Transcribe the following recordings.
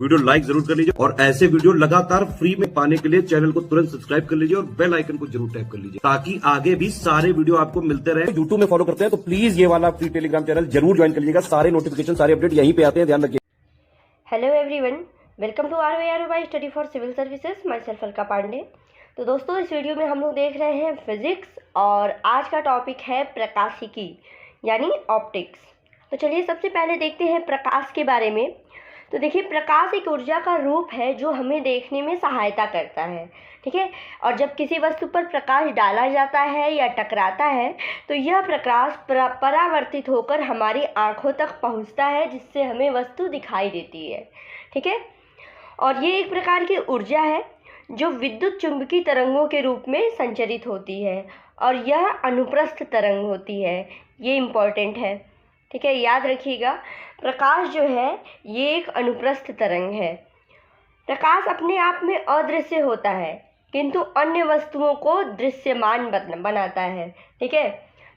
Video like जरूर कर लीजिए और ऐसे वीडियो लगातार फ्री में पाने के लिए चैनल को तुरंत सब्सक्राइब कर लीजिए और बेल आइकन को जरूर टैप कर लीजिए ताकि आगे भी सारे वीडियो आपको मिलते रहे। यूट्यूब में फॉलो करते हैं तो प्लीज ये वाला फ्री टेलीग्राम चैनल जरूर ज्वाइन कर लीजिएगा। सारे नोटिफिकेशन सारे अपडेट यहीं पे आते हैं, ध्यान रखिए। Hello everyone, welcome to RYRY study for civil services. Myself Alka Pandey. तो दोस्तों, इस वीडियो में हम लोग देख रहे हैं फिजिक्स और आज का टॉपिक है प्रकाशिकी यानी ऑप्टिक्स। तो चलिए सबसे पहले देखते हैं प्रकाश के बारे में। तो देखिए, प्रकाश एक ऊर्जा का रूप है जो हमें देखने में सहायता करता है, ठीक है। और जब किसी वस्तु पर प्रकाश डाला जाता है या टकराता है तो यह प्रकाश परावर्तित होकर हमारी आँखों तक पहुंचता है, जिससे हमें वस्तु दिखाई देती है, ठीक है। और ये एक प्रकार की ऊर्जा है जो विद्युत चुंबकीय तरंगों के रूप में संचरित होती है और यह अनुप्रस्थ तरंग होती है। ये इम्पॉर्टेंट है, ठीक है, याद रखिएगा। प्रकाश जो है ये एक अनुप्रस्थ तरंग है। प्रकाश अपने आप में अदृश्य होता है किंतु अन्य वस्तुओं को दृश्यमान बनाता है, ठीक है।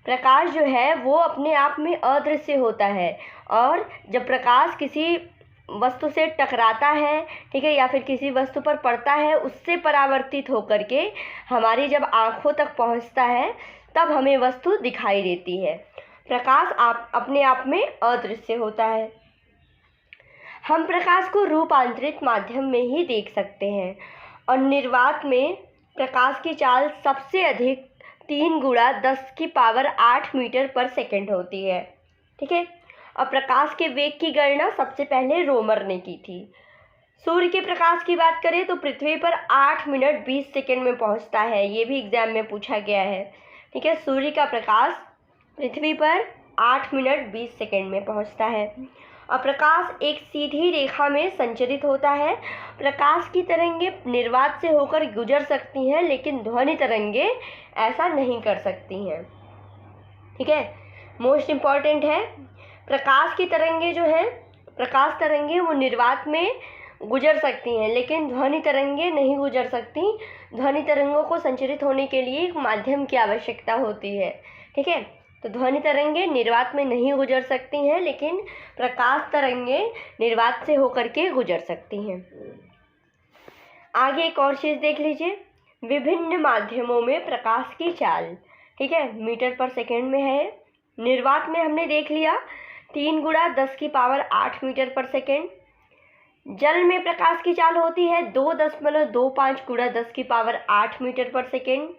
प्रकाश जो है वो अपने आप में अदृश्य होता है और जब प्रकाश किसी वस्तु से टकराता है, ठीक है, या फिर किसी वस्तु पर पड़ता है, उससे परावर्तित होकर के हमारी जब आँखों तक पहुँचता है तब हमें वस्तु दिखाई देती है। प्रकाश अपने आप में अदृश्य होता है। हम प्रकाश को रूपांतरित माध्यम में ही देख सकते हैं और निर्वात में प्रकाश की चाल सबसे अधिक 3 गुणा 10⁸ मीटर पर सेकंड होती है, ठीक है। और प्रकाश के वेग की गणना सबसे पहले रोमर ने की थी। सूर्य के प्रकाश की बात करें तो पृथ्वी पर 8 मिनट 20 सेकंड में पहुंचता है। ये भी एग्जाम में पूछा गया है, ठीक है। सूर्य का प्रकाश पृथ्वी पर 8 मिनट 20 सेकंड में पहुंचता है और प्रकाश एक सीधी रेखा में संचरित होता है। प्रकाश की तरंगे निर्वात से होकर गुजर सकती हैं लेकिन ध्वनि तरंगे ऐसा नहीं कर सकती हैं, ठीक है। मोस्ट इम्पॉर्टेंट है, प्रकाश की तरंगे जो हैं, प्रकाश तरंगे वो निर्वात में गुजर सकती हैं लेकिन ध्वनि तरंगे नहीं गुजर सकती। ध्वनि तरंगों को संचरित होने के लिए एक माध्यम की आवश्यकता होती है, ठीक है। तो ध्वनि तरंगे निर्वात में नहीं गुजर सकती हैं लेकिन प्रकाश तरंगे निर्वात से होकर के गुजर सकती हैं। आगे एक और चीज़ देख लीजिए, विभिन्न माध्यमों में प्रकाश की चाल, ठीक है, मीटर पर सेकेंड में है। निर्वात में हमने देख लिया 3 गुणा 10⁸ मीटर पर सेकेंड। जल में प्रकाश की चाल होती है 2.25 गुणा 10⁸ मीटर पर सेकेंड।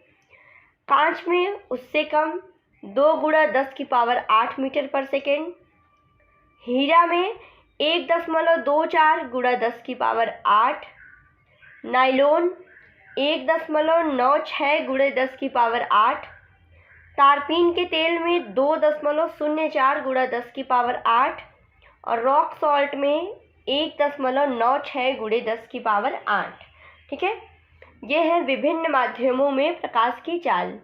कांच में उससे कम 2 गुणा 10⁸ मीटर पर सेकेंड। हीरा में 1.24 गुणा 10⁸। नाइलॉन 1.96 गुणा 10⁸। तारपीन के तेल में 2.04 गुणा 10⁸ और रॉक सॉल्ट में 1.96 गुणा 10⁸, ठीक है। ये है विभिन्न माध्यमों में प्रकाश की चाल।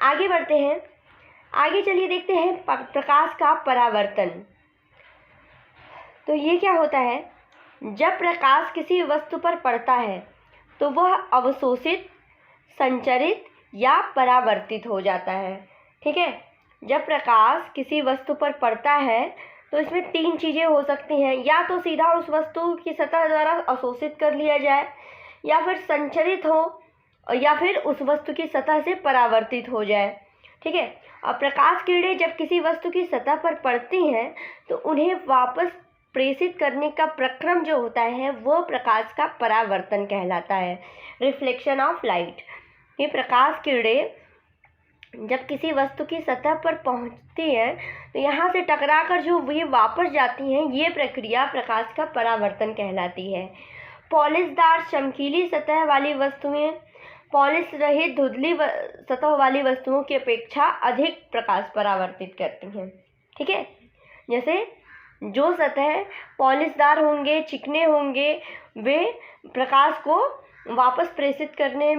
आगे बढ़ते हैं, आगे चलिए देखते हैं प्रकाश का परावर्तन। तो ये क्या होता है, जब प्रकाश किसी वस्तु पर पड़ता है तो वह अवशोषित, संचरित या परावर्तित हो जाता है, ठीक है। जब प्रकाश किसी वस्तु पर पड़ता है तो इसमें 3 चीज़ें हो सकती हैं, या तो सीधा उस वस्तु की सतह द्वारा अवशोषित कर लिया जाए, या फिर संचरित हो, या फिर उस वस्तु की सतह से परावर्तित हो जाए, ठीक है। और प्रकाश किरणें जब किसी वस्तु की सतह पर पड़ती हैं तो उन्हें वापस प्रेषित करने का प्रक्रम जो होता है वो प्रकाश का परावर्तन कहलाता है, रिफ्लेक्शन ऑफ लाइट। ये प्रकाश किरणें जब किसी वस्तु की सतह पर पहुंचती हैं तो यहाँ से टकराकर जो ये वापस जाती हैं, ये प्रक्रिया प्रकाश का परावर्तन कहलाती है। पॉलिशदार चमकीली सतह वाली वस्तुएं पॉलिश रहित धुंधली सतह वाली वस्तुओं की अपेक्षा अधिक प्रकाश परावर्तित करती हैं, ठीक है। जैसे जो सतह पॉलिशदार होंगे, चिकने होंगे, वे प्रकाश को वापस प्रेषित करने,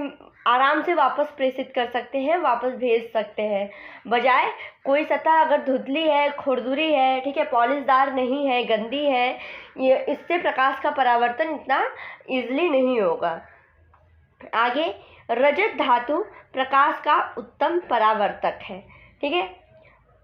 आराम से वापस प्रेषित कर सकते हैं, वापस भेज सकते हैं। बजाय कोई सतह अगर धुंधली है, खुरदुरी है, ठीक है, पॉलिशदार नहीं है, गंदी है, ये इससे प्रकाश का परावर्तन इतना ईजिली नहीं होगा। आगे, रजत धातु प्रकाश का उत्तम परावर्तक है, ठीक है।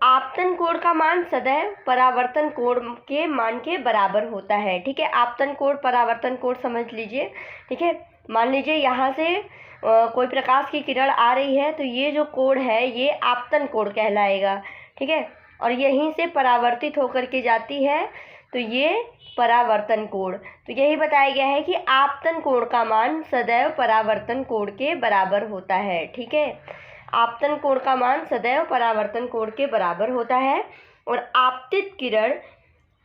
आपतन कोण का मान सदैव परावर्तन कोण के मान के बराबर होता है। ठीक है, आपतन कोण परावर्तन कोण समझ लीजिए। ठीक है, मान लीजिए यहाँ से कोई प्रकाश की किरण आ रही है तो ये जो कोण है ये आपतन कोण कहलाएगा। ठीक है, और यहीं से परावर्तित होकर के जाती है तो ये परावर्तन कोण। तो यही बताया गया है कि आपतन कोण का मान सदैव परावर्तन कोण के बराबर होता है। ठीक है, आपतन कोण का मान सदैव परावर्तन कोण के बराबर होता है। और आपतित किरण,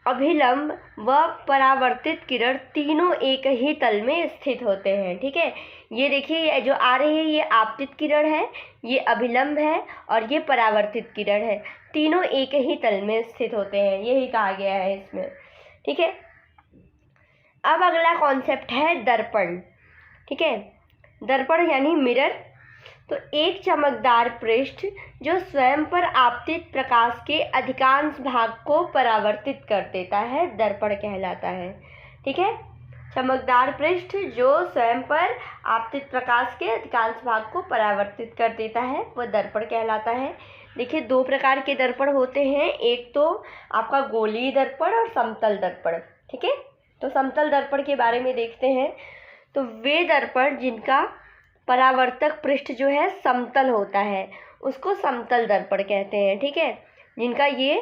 अभिलंब व परावर्तित किरण तीनों एक ही तल में स्थित होते हैं। ठीक है, ये देखिए ये जो आ रही है ये आपतित किरण है, ये अभिलंब है और ये परावर्तित किरण है। तीनों एक ही तल में स्थित होते हैं, यही कहा गया है इसमें। ठीक है, अब अगला कॉन्सेप्ट है दर्पण। ठीक है, दर्पण यानी मिरर। तो एक चमकदार पृष्ठ जो स्वयं पर आपतित प्रकाश के अधिकांश भाग को परावर्तित कर देता है, दर्पण कहलाता है। ठीक है, चमकदार पृष्ठ जो स्वयं पर आपतित प्रकाश के अधिकांश भाग को परावर्तित कर देता है वह दर्पण कहलाता है। देखिए दो प्रकार के दर्पण होते हैं, एक तो आपका गोलीय दर्पण और समतल दर्पण। ठीक है, तो समतल दर्पण के बारे में देखते हैं। तो वे दर्पण जिनका परावर्तक पृष्ठ जो है समतल होता है उसको समतल दर्पण कहते हैं। ठीक है, जिनका ये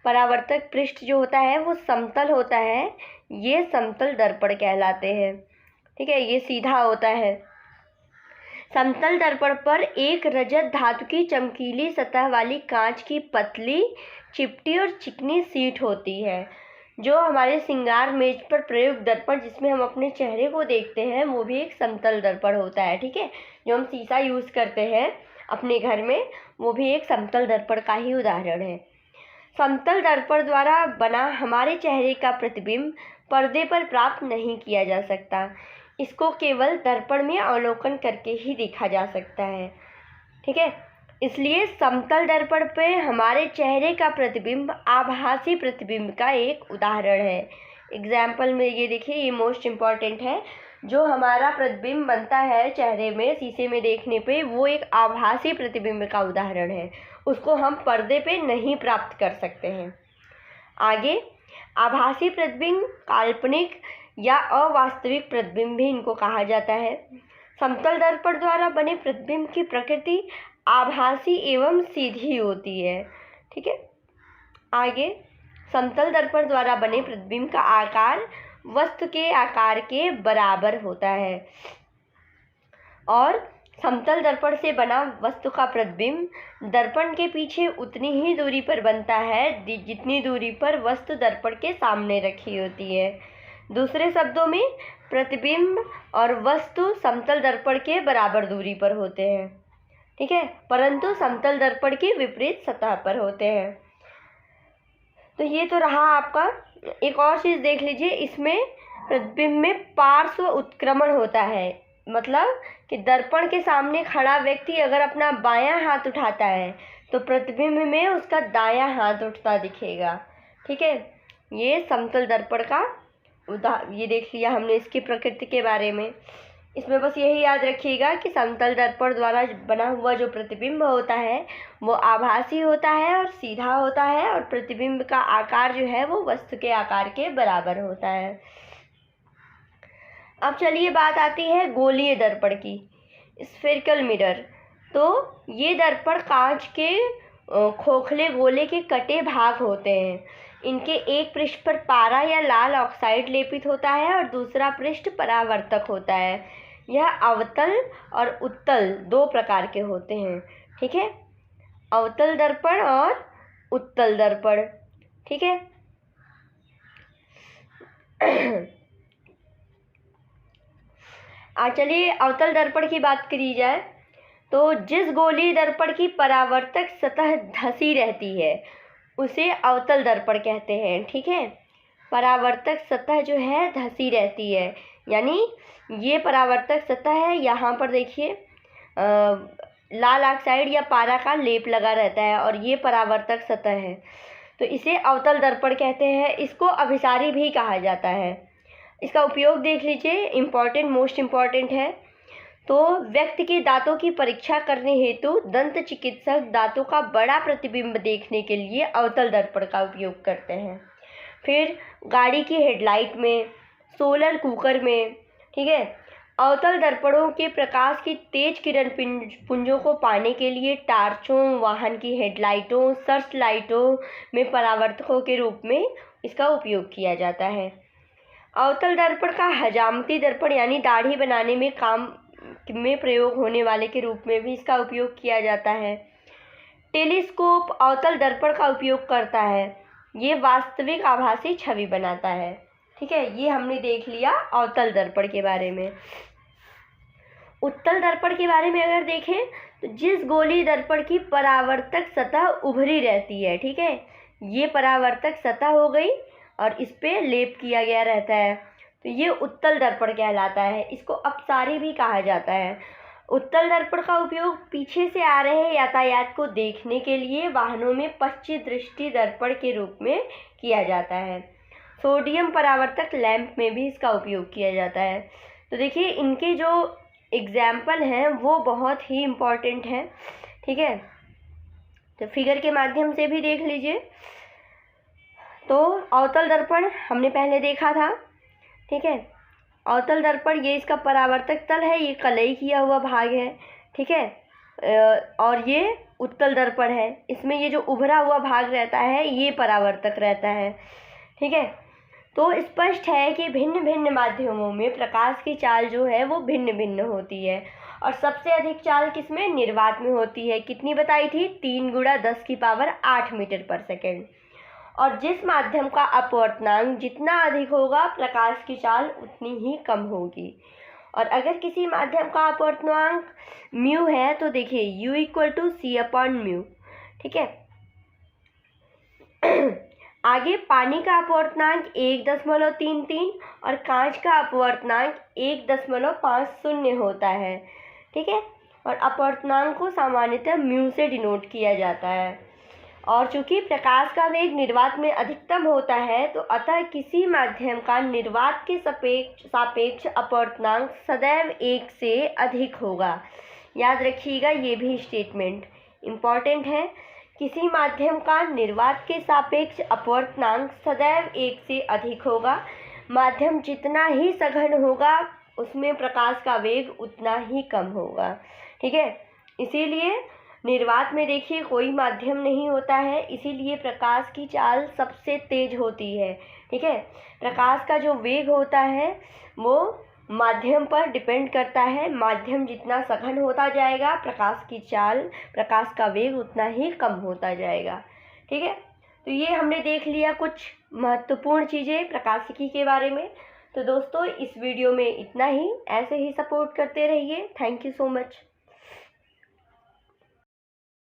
परावर्तक पृष्ठ जो होता है वो समतल होता है, ये समतल दर्पण कहलाते हैं। ठीक है, ये सीधा होता है। समतल दर्पण पर एक रजत धातु की चमकीली सतह वाली कांच की पतली, चिपटी और चिकनी शीट होती है। जो हमारे श्रृंगार मेज पर प्रयुक्त दर्पण जिसमें हम अपने चेहरे को देखते हैं वो भी एक समतल दर्पण होता है। ठीक है, जो हम शीशा यूज़ करते हैं अपने घर में वो भी एक समतल दर्पण का ही उदाहरण है। समतल दर्पण द्वारा बना हमारे चेहरे का प्रतिबिंब पर्दे पर प्राप्त नहीं किया जा सकता, इसको केवल दर्पण में अवलोकन करके ही देखा जा सकता है। ठीक है, इसलिए समतल दर्पण पे हमारे चेहरे का प्रतिबिंब आभासी प्रतिबिंब का एक उदाहरण है। एग्जाम्पल में ये देखिए, ये मोस्ट इम्पॉर्टेंट है। जो हमारा प्रतिबिंब बनता है चेहरे में शीशे में देखने पे वो एक आभासी प्रतिबिंब का उदाहरण है, उसको हम पर्दे पे नहीं प्राप्त कर सकते हैं। आगे आभासी प्रतिबिंब, काल्पनिक या अवास्तविक प्रतिबिंब भी इनको कहा जाता है। समतल दर्पण द्वारा बने प्रतिबिंब की प्रकृति आभासी एवं सीधी होती है। ठीक है, आगे समतल दर्पण द्वारा बने प्रतिबिंब का आकार वस्तु के आकार के बराबर होता है और समतल दर्पण से बना वस्तु का प्रतिबिंब दर्पण के पीछे उतनी ही दूरी पर बनता है जितनी दूरी पर वस्तु दर्पण के सामने रखी होती है। दूसरे शब्दों में प्रतिबिंब और वस्तु समतल दर्पण के बराबर दूरी पर होते हैं। ठीक है, परंतु समतल दर्पण की विपरीत सतह पर होते हैं। तो ये तो रहा आपका। एक और चीज़ देख लीजिए, इसमें प्रतिबिंब में पार्श्व उत्क्रमण होता है, मतलब कि दर्पण के सामने खड़ा व्यक्ति अगर अपना बायां हाथ उठाता है तो प्रतिबिंब में उसका दायां हाथ उठता दिखेगा। ठीक है, ये समतल दर्पण का ये देख लिया हमने इसकी प्रकृति के बारे में। इसमें बस यही याद रखिएगा कि समतल दर्पण द्वारा बना हुआ जो प्रतिबिंब होता है वो आभासी होता है और सीधा होता है और प्रतिबिंब का आकार जो है वो वस्तु के आकार के बराबर होता है। अब चलिए बात आती है गोलीय दर्पण की, स्फेरिकल मिरर। तो ये दर्पण कांच के खोखले गोले के कटे भाग होते हैं। इनके एक पृष्ठ पर पारा या लाल ऑक्साइड लेपित होता है और दूसरा पृष्ठ परावर्तक होता है। यह अवतल और उत्तल दो प्रकार के होते हैं। ठीक है, अवतल दर्पण और उत्तल दर्पण। ठीक है, चलिए अवतल दर्पण की बात करी जाए तो जिस गोलीय दर्पण की परावर्तक सतह धंसी रहती है उसे अवतल दर्पण कहते हैं। ठीक है, परावर्तक सतह जो है धंसी रहती है, यानी ये परावर्तक सतह है, यहाँ पर देखिए लाल ऑक्साइड या पारा का लेप लगा रहता है और ये परावर्तक सतह है, तो इसे अवतल दर्पण कहते हैं। इसको अभिसारी भी कहा जाता है। इसका उपयोग देख लीजिए, इम्पॉर्टेंट मोस्ट इम्पॉर्टेंट है। तो व्यक्ति के दांतों की परीक्षा करने हेतु दंत चिकित्सक दांतों का बड़ा प्रतिबिंब देखने के लिए अवतल दर्पण का उपयोग करते हैं। फिर गाड़ी की हेडलाइट में, सोलर कुकर में, ठीक है, अवतल दर्पणों के प्रकाश की तेज किरण पुंजों को पाने के लिए टार्चों, वाहन की हेडलाइटों, सर्च लाइटों में परावर्तकों के रूप में इसका उपयोग किया जाता है। अवतल दर्पण का हजामती दर्पण यानी दाढ़ी बनाने में काम में प्रयोग होने वाले के रूप में भी इसका उपयोग किया जाता है। टेलीस्कोप अवतल दर्पण का उपयोग करता है, ये वास्तविक आभासी छवि बनाता है। ठीक है, ये हमने देख लिया अवतल दर्पण के बारे में। उत्तल दर्पण के बारे में अगर देखें तो जिस गोली दर्पण की परावर्तक सतह उभरी रहती है, ठीक है, ये परावर्तक सतह हो गई और इस पे लेप किया गया रहता है, तो ये उत्तल दर्पण कहलाता है। इसको अपसारी भी कहा जाता है। उत्तल दर्पण का उपयोग पीछे से आ रहे यातायात को देखने के लिए वाहनों में पश्चिम दृष्टि दर्पण के रूप में किया जाता है। सोडियम परावर्तक लैंप में भी इसका उपयोग किया जाता है। तो देखिए इनके जो एग्जाम्पल हैं वो बहुत ही इम्पॉर्टेंट हैं। ठीक है, तो फिगर के माध्यम से भी देख लीजिए। तो अवतल दर्पण हमने पहले देखा था। ठीक है, अवतल दर्पण ये इसका परावर्तक तल है, ये कलई किया हुआ भाग है। ठीक है, और ये उत्तल दर्पण है, इसमें ये जो उभरा हुआ भाग रहता है ये परावर्तक रहता है। ठीक है, तो स्पष्ट है कि भिन्न भिन्न माध्यमों में प्रकाश की चाल जो है वो भिन्न भिन्न होती है और सबसे अधिक चाल किसमें, निर्वात में होती है। कितनी बताई थी, 3 × 10⁸ मीटर पर सेकेंड। और जिस माध्यम का अपवर्तनांक जितना अधिक होगा प्रकाश की चाल उतनी ही कम होगी। और अगर किसी माध्यम का अपवर्तनांक म्यू है तो देखिए U = C/μ। ठीक है, आगे पानी का अपवर्तनांक 1.33 और कांच का अपवर्तनांक 1.50 होता है। ठीक है, और अपवर्तनांक को सामान्यतः म्यू से डिनोट किया जाता है। और चूंकि प्रकाश का वेग निर्वात में अधिकतम होता है तो अतः किसी माध्यम का निर्वात के सापेक्ष अपवर्तनांक सदैव 1 से अधिक होगा। याद रखिएगा, ये भी स्टेटमेंट इम्पॉर्टेंट है। किसी माध्यम का निर्वात के सापेक्ष अपवर्तनांक सदैव 1 से अधिक होगा। माध्यम जितना ही सघन होगा उसमें प्रकाश का वेग उतना ही कम होगा। ठीक है, इसीलिए निर्वात में देखिए कोई माध्यम नहीं होता है, इसीलिए प्रकाश की चाल सबसे तेज होती है। ठीक है, प्रकाश का जो वेग होता है वो माध्यम पर डिपेंड करता है। माध्यम जितना सघन होता जाएगा प्रकाश की चाल, प्रकाश का वेग उतना ही कम होता जाएगा। ठीक है, तो ये हमने देख लिया कुछ महत्वपूर्ण चीज़ें प्रकाशिकी के बारे में। तो दोस्तों इस वीडियो में इतना ही। ऐसे ही सपोर्ट करते रहिए। Thank you so much.